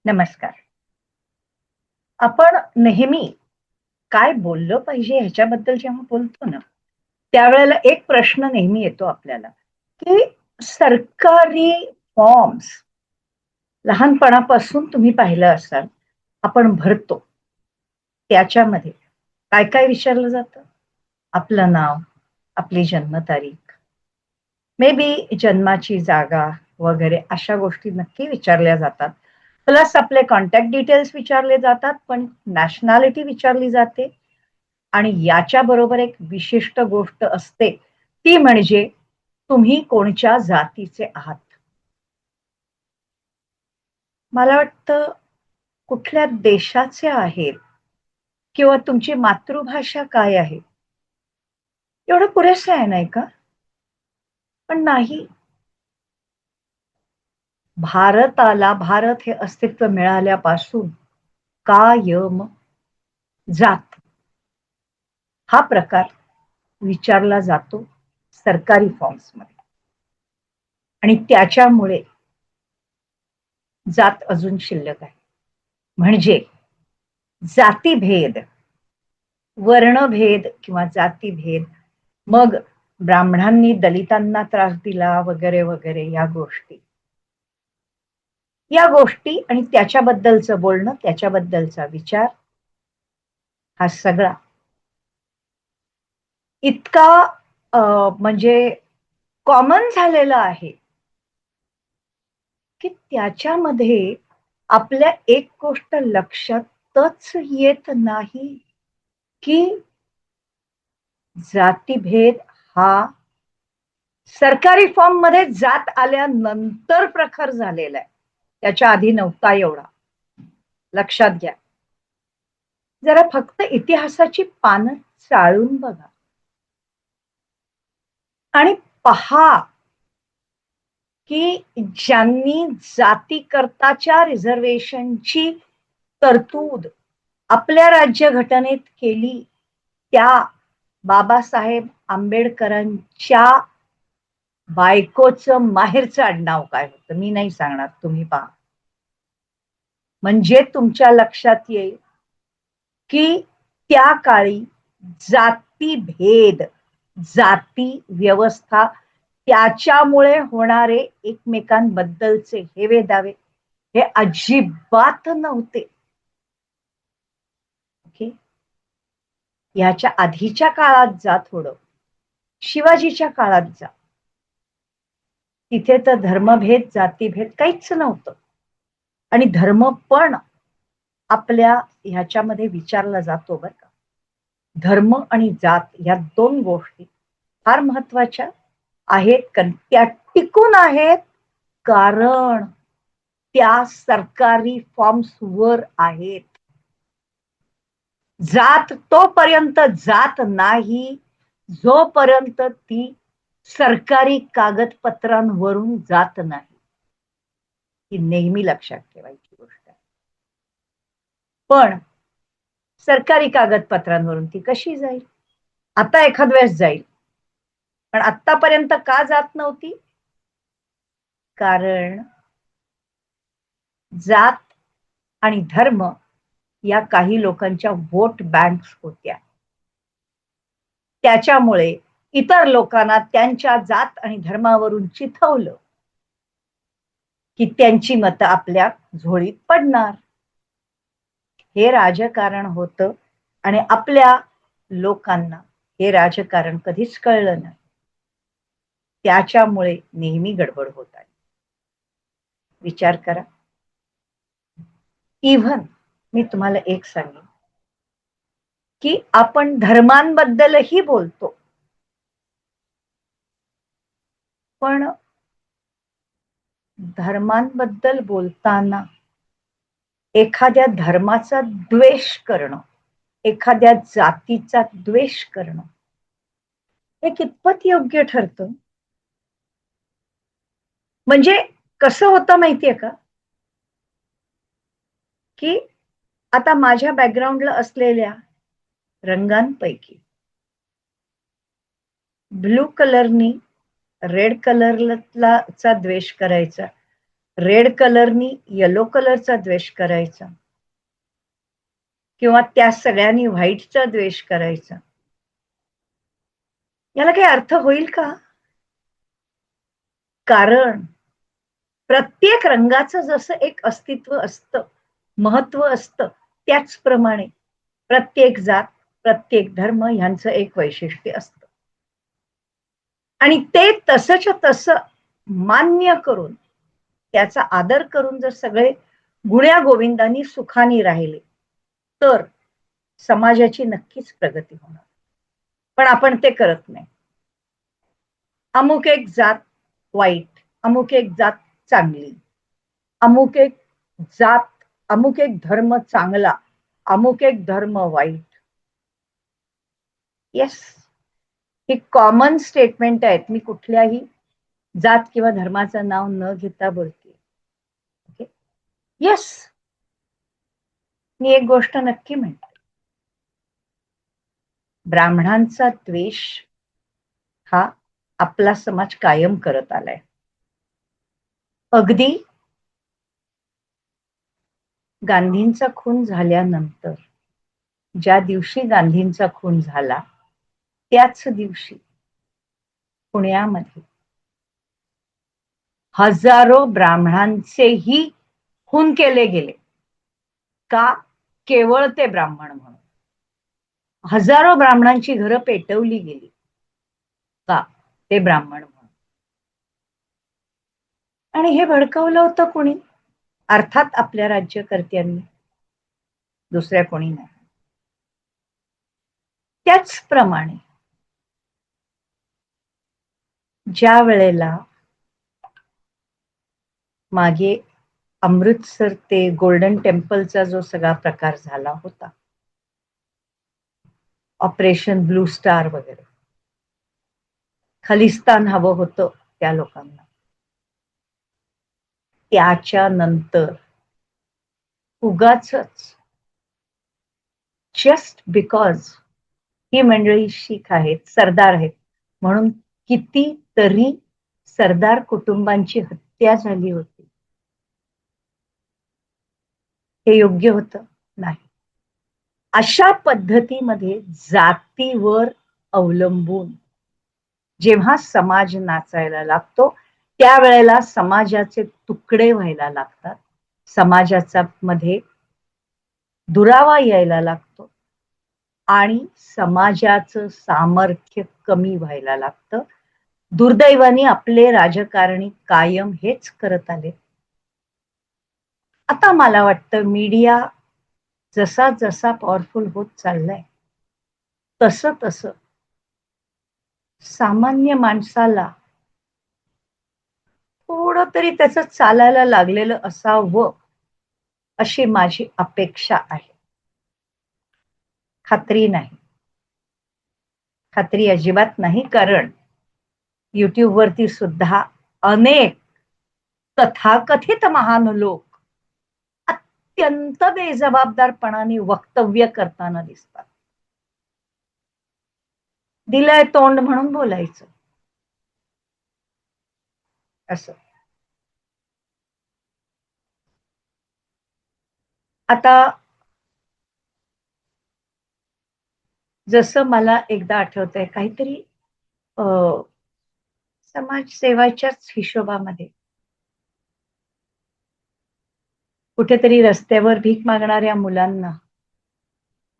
नमस्कार. आपण नेहमी काय बोललं पाहिजे ह्याच्याबद्दल जेव्हा बोलतो ना, त्यावेळेला एक प्रश्न नेहमी येतो आपल्याला, की सरकारी फॉर्म्स लहानपणापासून तुम्ही पाहिलं असाल, आपण भरतो. त्याच्यामध्ये काय-काय विचारलं जातं? आपलं नाव, आपली जन्मतारीख, मे बी जन्माची जागा वगैरे अशा गोष्टी नक्की विचारल्या जातात. प्लस आपले कॉन्टॅक्ट डिटेल्स विचारले जातात, पण नॅशनॅलिटी विचारली जाते आणि याच्या बरोबर एक विशिष्ट गोष्ट असते, ती म्हणजे तुम्ही कोणच्या जातीचे आहात. मला वाटतं कुठल्या देशाचे आहेत किंवा तुमची मातृभाषा काय आहे, एवढं पुरेसं आहे नाही का? पण नाही. भारत हे अस्तित्व मिळाल्यापासून कायम जात हा प्रकार विचारला जातो सरकारी फॉर्म्समध्ये आणि त्याच्यामुळे जात अजून शिल्लक आहे. म्हणजे जातीभेद, वर्णभेद किंवा जातीभेद, मग ब्राह्मणांनी दलितांना त्रास दिला वगैरे वगैरे या गोष्टी आणि त्याच्याबद्दलचं बोलणं, त्याच्याबद्दलचा विचार हा सगळा इतका म्हणजे कॉमन झालेला आहे, की त्याच्यामध्ये आपल्या एक गोष्ट लक्षातच येत नाही, की जातीभेद हा सरकारी फॉर्म मध्ये जात आल्यानंतर प्रखर झालेला आहे. त्याच्या आधी नव्हता एवढा. लक्षात घ्या. जरा फक्त इतिहासाची पानं चाळून बघा आणि पहा, की ज्यांनी जातीकरताच्या रिझर्वेशनची तरतूद आपल्या राज्यघटनेत केली, त्या बाबासाहेब आंबेडकरांच्या बायकोचं माहेरचं आडनाव काय होतं मी नाही सांगणार, तुम्ही पहा. म्हणजे तुमच्या लक्षात येईल, की त्या काळी जातीभेद, जाती व्यवस्था, त्याच्यामुळे होणारे एकमेकांबद्दलचे हेवे दावे हे अजिबात नव्हते. ओके. याच्या आधीच्या काळात जा थोडं, शिवाजीच्या काळात जा, तिथे तर धर्मभेद, जातीभेद काहीच नव्हतं. आणि धर्म पण आपल्या ह्याच्यामध्ये विचारला जातो बरं का. धर्म आणि जात या दोन गोष्टी फार महत्वाच्या आहेत, कारण त्या टिकून आहेत, कारण त्या सरकारी फॉर्म्स वर आहेत. जात तोपर्यंत जात नाही, जोपर्यंत ती सरकारी कागदपत्रांवरून जात नाही. ही नेहमी लक्षात ठेवायची गोष्ट आहे. पण सरकारी कागदपत्रांवरून ती कशी जाईल? आता एखाद वेळेस जाईल, पण आतापर्यंत का जात नव्हती? कारण जात आणि धर्म या काही लोकांच्या वोट बँक्स होत्या. त्याच्यामुळे इतर लोकांना त्यांच्या जात आणि धर्मावरून चिथवलं, की त्यांची मतं आपल्या झोळीत पडणार. हे राजकारण होतं आणि आपल्या लोकांना हे राजकारण कधीच कळलं नाही. त्याच्यामुळे नेहमी गडबड होत आहे. विचार करा. इव्हन मी तुम्हाला एक सांगेन, की आपण धर्मांबद्दलही बोलतो, पण धर्मांबद्दल बोलताना एखाद्या धर्माचा द्वेष करणं, एखाद्या जातीचा द्वेष करणं हे कितपत योग्य ठरतं? म्हणजे कसं होतं माहितीये का, की आता माझ्या बॅकग्राऊंडला असलेल्या रंगांपैकी ब्लू कलरनी रेड कलरला चा द्वेष करायचा रेड कलरनी येलो कलरचा द्वेष करायचा किंवा त्या सगळ्यांनी व्हाईटचा द्वेष करायचा, याला काही अर्थ होईल का? कारण प्रत्येक रंगाचं जसं एक अस्तित्व असतं, महत्व असतं, त्याचप्रमाणे प्रत्येक जात, प्रत्येक धर्म ह्यांचं एक वैशिष्ट्य असतं. आणि ते तसंच्या तसं मान्य करून, त्याचा आदर करून जर सगळे गुण्या गोविंदांनी सुखाने राहिले, तर समाजाची नक्कीच प्रगती होणार. पण आपण ते करत नाही. अमुक एक जात वाईट, अमुक एक जात चांगली, अमुक एक जात, अमुक एक धर्म चांगला, अमुक एक धर्म वाईट. येस, ही कॉमन स्टेटमेंट आहेत. मी कुठल्याही जात किंवा धर्माचं नाव न घेता बोलते. ओके, येस, मी एक गोष्ट नक्की म्हणते, ब्राह्मणांचा द्वेष हा आपला समाज कायम करत आलाय. अगदी गांधींचा खून झाल्यानंतर, ज्या दिवशी गांधींचा खून झाला त्याच दिवशी पुण्यामध्ये हजारो ब्राह्मणांचेही खून केले गेले. का? केवळ ते ब्राह्मण म्हणून. हजारो ब्राह्मणांची घरं पेटवली गेली. का? ते ब्राह्मण म्हणून. आणि हे भडकवलं होतं कोणी? अर्थात आपल्या राज्यकर्त्यांनी, दुसऱ्या कोणी नाही. त्याचप्रमाणे ज्या वेळेला मागे अमृतसर ते गोल्डन टेम्पलचा जो सगळा प्रकार झाला होता, ऑपरेशन ब्लू स्टार वगैरे, खलिस्तान हवं होतं त्या लोकांना. त्याच्यानंतर उगाचच जस्ट बिकॉज ही मंडळी शीख आहेत, सरदार आहेत म्हणून कितीतरी सरदार कुटुंबांची हत्या झाली होती. हे योग्य होतं? नाही. अशा पद्धतीमध्ये जातीवर अवलंबून जेव्हा समाज नाचायला लागतो, त्यावेळेला समाजाचे तुकडे व्हायला लागतात, समाजाचा मध्ये दुरावा यायला लागतो आणि समाजाचं सामर्थ्य कमी व्हायला लागतं. दुर्दैवाने आपले राजकारणी कायम हेच करत आले. आता मला वाटतं मीडिया जसा जसा पॉवरफुल होत चाललाय, तसं तसं सामान्य माणसाला थोडं तरी त्याचं चालायला लागलेलं असावं, अशी माझी अपेक्षा आहे. खात्री नाही, खात्री अजिबात नाही, कारण युट्यूब वरती सुद्धा अनेक तथाकथित महान लोक अत्यंत बेजबाबदारपणाने वक्तव्य करताना दिसतात. दिलंय तोंड म्हणून बोलायचं असं. आता जसं मला एकदा आठवतंय, काहीतरी समाजसेवाच्याच हिशोबामध्ये कुठेतरी रस्त्यावर भीक मागणाऱ्या मुलांना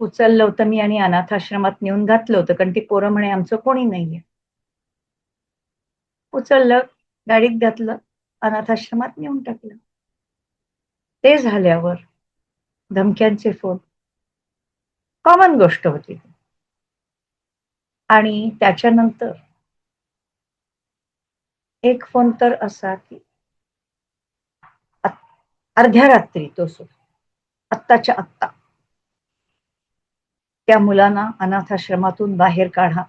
उचललं होतं मी आणि अनाथाश्रमात नेऊन घातलं होतं, कारण ती पोरं म्हणे आमचं कोणी नाहीये. उचललं, गाडीत घातलं, अनाथाश्रमात नेऊन टाकलं. ते झाल्यावर धमक्यांचे फोन, कॉमन गोष्ट होती. आणि त्याच्यानंतर एक फोन तर असा की अर्ध्या रात्री, तो आत्ताच्या आत्ता त्या मुलांना अनाथाश्रमातून बाहेर काढा,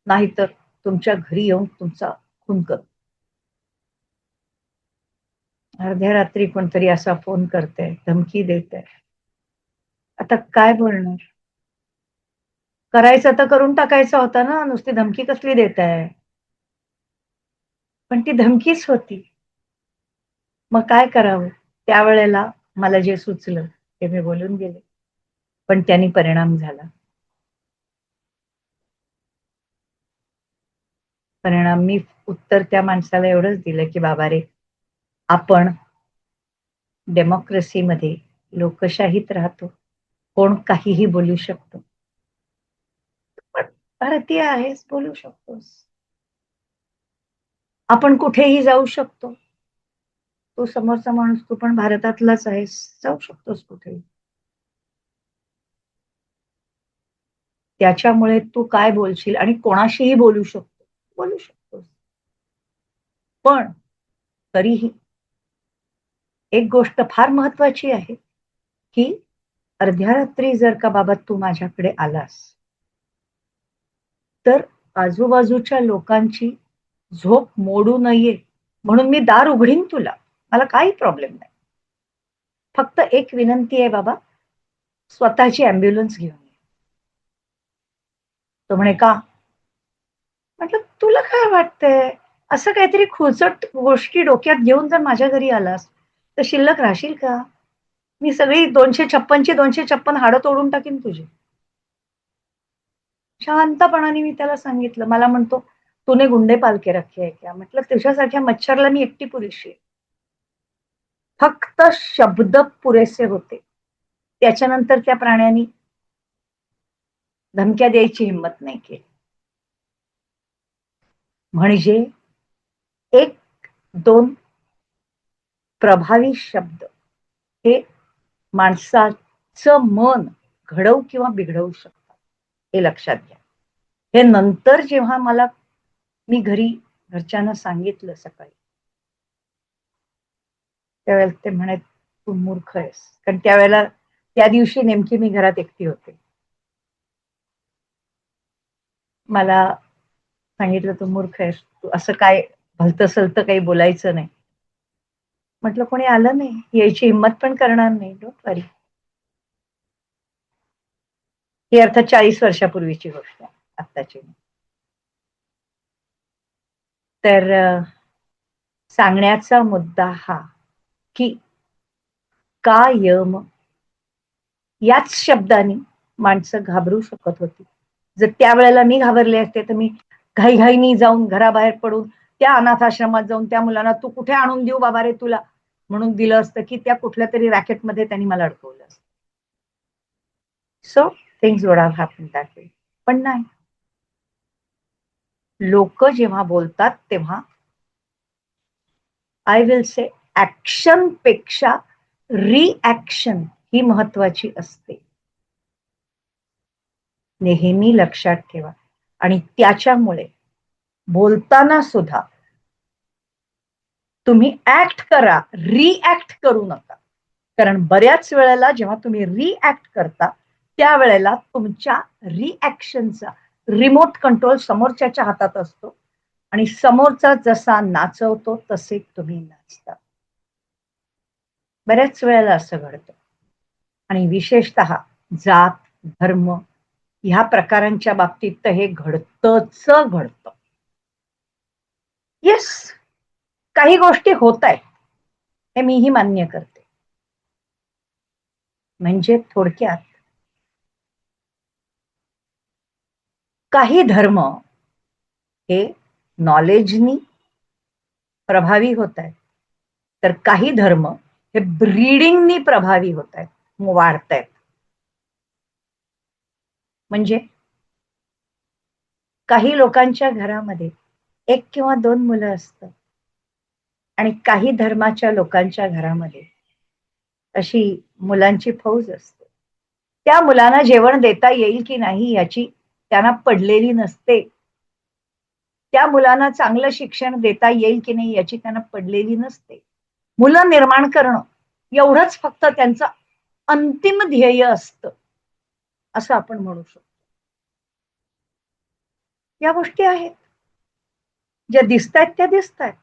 नाहीतर तुमच्या घरी येऊन तुमचा खून कर. अर्ध्या रात्री कोणतरी असा फोन करते, धमकी देते. आता काय बोलणार? करायचं तर करून टाकायचं होतं ना, नुसती धमकी कसली देताय? पण ती धमकीच होती. मग काय करावं? त्यावेळेला मला जे सुचलं ते मी बोलून गेले, पण त्यांनी परिणाम झाला. परिणाम मी उत्तर त्या माणसाला एवढंच दिलं की बाबा रे, आपण डेमोक्रेसीमध्ये लोकशाहीत राहतो. कोण काहीही बोलू शकतो. पण भारतीय आहेस, बोलू शकतोस. आपण कुठेही जाऊ शकतो. तो समोरचा माणूस तू पण भारतातलाच आहेस, जाऊ शकतोस कुठेही. त्याच्यामुळे तू काय बोलशील आणि कोणाशीही बोलू शकतो, बोलू शकतोस. पण तरीही एक गोष्ट फार महत्वाची आहे की अर्ध्या रात्री जर का बाबा तू माझ्याकडे आलास, तर आजूबाजूच्या लोकांची झोप मोडू नये म्हणून मी दार उघडीन तुला. मला काही प्रॉब्लेम नाही. फक्त एक विनंती आहे बाबा, स्वतःची अँब्युलन्स घेऊन ये. तो म्हणे का? म्हटलं तुला काय वाटतंय? असं काहीतरी खुळचट गोष्टी डोक्यात घेऊन जर माझ्या घरी आलास, तर शिल्लक राहशील का? मी सगळी 256 ची 256 हाडं तोडून टाकीन तुझी. शांतपणाने मी त्याला सांगितलं. मला म्हणतो, "तूने गुंडे पाल के रखे है क्या?" म्हटलं, "तुझ्यासारख्या मच्छरला मी एकटी पुरेशी आहे." फक्त शब्द पुरेसे होते. त्याच्यानंतर त्या प्राण्यानी धमक्या द्यायची हिंमत नाही केली. म्हणजे एक, दोन प्रभावी शब्द हे माणसाचं मन घडवू किंवा बिघडवू शकतात. हे लक्षात घ्या. हे नंतर जेव्हा मी घरच्यांना सांगितलं सकाळी, त्यावेळेला ते म्हणे तू मूर्ख आहेस. कारण त्यावेळेला त्या दिवशी नेमकी मी घरात एकटी होते. मला सांगितलं तू मूर्ख आहेस, तू असं काय भलतं सलतं काही बोलायचं नाही. म्हटलं कोणी आलं नाही, यायची हिंमत पण करणार नाही. डोंट वरी. ही अर्थात 40 वर्षापूर्वीची गोष्ट आहे, आत्ताची नाही. तर सांगण्याचा मुद्दा हा की कायम याच शब्दाने माणसं घाबरू शकत होती. जर त्यावेळेला मी घाबरले असते तर मी घाईघाईनी जाऊन घराबाहेर पडून त्या अनाथ आश्रमात जाऊन त्या मुलांना तू कुठे आणून देऊ बाबा रे तुला म्हणून दिलं असतं की त्या कुठल्या तरी रॅकेटमध्ये त्यांनी मला अडकवलं असतं. So things would have happen that way. पण नाही. लोक जेव्हा बोलतात तेव्हा आय विल से ऍक्शन पेक्षा रिॲक्शन ही महत्वाची असते. नेहमी लक्षात ठेवा. आणि त्याच्यामुळे बोलताना सुद्धा तुम्ही ऍक्ट करा, रिॲक्ट करू नका. कारण बऱ्याच वेळेला जेव्हा तुम्ही रिॲक्ट करता त्यावेळेला तुमच्या रिॲक्शनचा रिमोट कंट्रोल समोरच्याच्या हातात असतो आणि समोरचा जसा नाचवतो तसे तुम्ही नाचता. बऱ्याच वेळेला असं घडतं. आणि विशेषतः जात, धर्म ह्या प्रकारांच्या बाबतीत तर हे घडतच घडतं. येस, काही गोष्टी होत आहेत, हे मीही मान्य करते. म्हणजे थोडक्यात काही धर्म हे नॉलेजनी प्रभावी होत आहेत, तर काही धर्म हे ब्रीडिंगनी प्रभावी होत आहेत, वाढत आहेत. म्हणजे काही लोकांच्या घरामध्ये 1 किंवा 2 मुलं असतात आणि काही धर्माच्या लोकांच्या घरामध्ये अशी मुलांची फौज असते. त्या मुलांना जेवण देता येईल की नाही याची त्यांना पडलेली नसते. त्या मुलांना चांगलं शिक्षण देता येईल की नाही याची त्यांना पडलेली नसते. मुलं निर्माण करणं एवढंच फक्त त्यांचं अंतिम ध्येय असतं, असं आपण म्हणू शकतो. या गोष्टी आहेत ज्या दिसतायत त्या दिसतायत.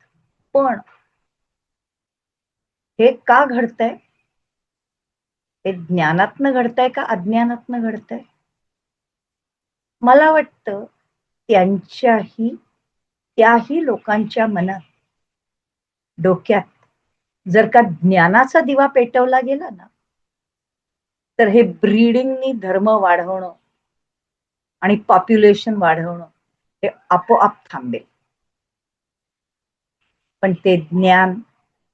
पण हे का घडतंय? हे ज्ञानातनं घडतंय का अज्ञानातनं घडतंय? मला वाटतं त्याही लोकांच्या मनात, डोक्यात जर का ज्ञानाचा दिवा पेटवला गेला ना, तर हे ब्रीडिंगनी धर्म वाढवणं आणि पॉप्युलेशन वाढवणं हे आपोआप थांबेल. पण ते ज्ञान,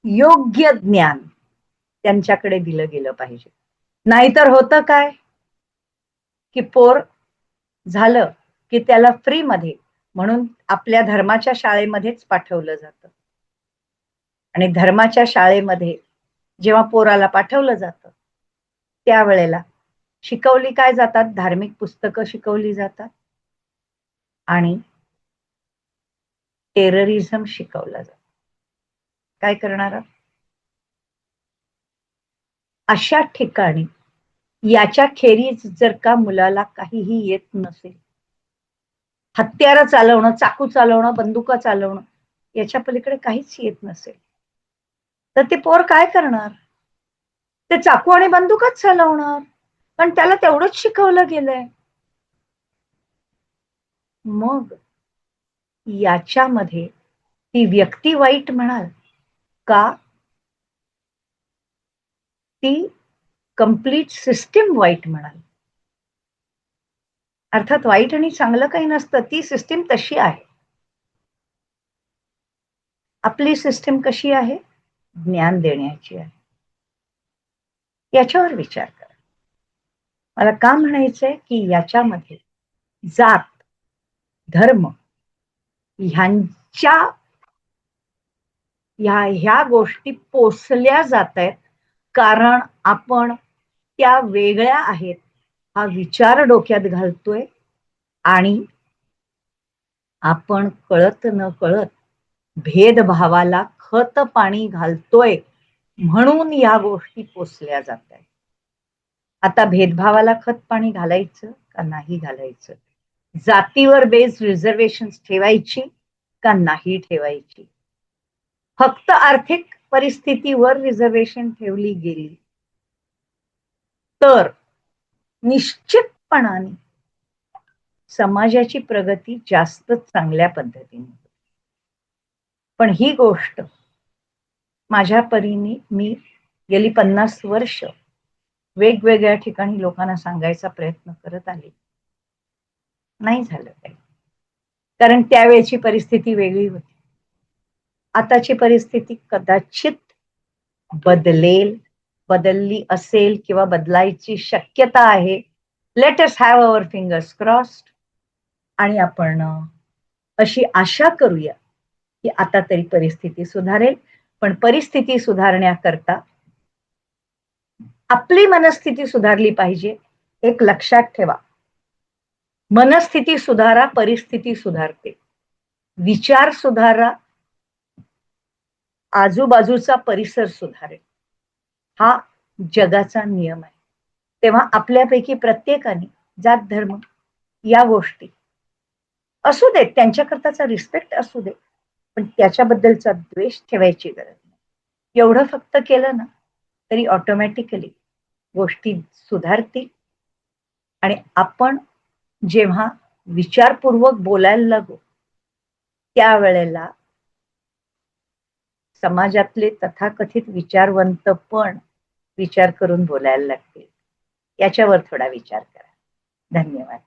योग्य ज्ञान त्यांच्याकडे दिलं गेलं पाहिजे. नाहीतर होतं काय, की पोर झालं की त्याला फ्री मध्ये म्हणून आपल्या धर्माच्या शाळेमध्येच पाठवलं जातं. आणि धर्माच्या शाळेमध्ये जेव्हा पोराला पाठवलं जातं त्यावेळेला शिकवली काय जातात, धार्मिक पुस्तकं शिकवली जातात आणि टेररिझम शिकवलं जातं. काय करणार? अशा ठिकाणी याच्या खेरीज जर का मुलाला काहीही येत नसेल, हत्यारं चालवणं, चाकू चालवणं, बंदुका चालवणं याच्या पलीकडे काहीच येत नसेल, तर ते पोर काय करणार? ते चाकू आणि बंदुकाच चालवणार, पण त्याला तेवढंच शिकवलं गेलंय. मग याच्यामध्ये ती व्यक्ती वाईट म्हणाल का, ती कंप्लीट सिस्टीम वाईट म्हणाल? अर्थात वाईट आणि चांगलं काही नसतं, ती सिस्टीम तशी आहे. आपली सिस्टीम कशी आहे? ज्ञान देण्याची आहे. याच्यावर विचार करा. मला का म्हणायचंय की याच्यामध्ये जात, धर्म ह्यांच्या ह्या गोष्टी पोसल्या जात आहेत, कारण आपण त्या वेगळ्या आहेत हा विचार डोक्यात घालतोय आणि आपण कळत न कळत भेदभावाला खत पाणी घालतोय, म्हणून या गोष्टी पोसल्या जात आहेत. आता भेदभावाला खत पाणी घालायचं का नाही घालायचं? जातीवर बेस्ड रिझर्वेशन ठेवायची का नाही ठेवायची? फक्त आर्थिक परिस्थितीवर रिझर्वेशन ठेवली गेली तर निश्चितपणाने समाजाची प्रगती जास्त चांगल्या पद्धतीने. पण ही गोष्ट माझ्या परीने मी गेली 50 वर्ष वेगवेगळ्या ठिकाणी लोकांना सांगायचा प्रयत्न करत आले. नाही झालं काही, कारण त्यावेळची परिस्थिती वेगळी होती. आताची परिस्थिती कदाचित बदलली असेल किंवा बदलायची शक्यता आहे. Let us have our fingers crossed. आणि आपण अशी आशा करूया की आता तरी परिस्थिती सुधारेल. पण परिस्थिती सुधारण्याकरता आपली मनस्थिती सुधारली पाहिजे. एक लक्षात ठेवा, मनस्थिती सुधारा, परिस्थिती सुधारते. विचार सुधारा, आजूबाजूचा परिसर सुधारेल. हा जगाचा नियम आहे. तेव्हा आपल्यापैकी प्रत्येकाने जात, धर्म या गोष्टी असू देत, त्यांच्याकरताचा रिस्पेक्ट असू दे, पण त्याच्याबद्दलचा द्वेष ठेवायची गरज नाही. एवढं फक्त केलं ना तरी ऑटोमॅटिकली गोष्टी सुधारतील आणि आपण जेव्हा विचारपूर्वक बोलायला लागू त्यावेळेला समाजातले तथाकथित विचारवंत पण विचार करून बोलायला लागतील. याच्यावर थोडा विचार करा. धन्यवाद.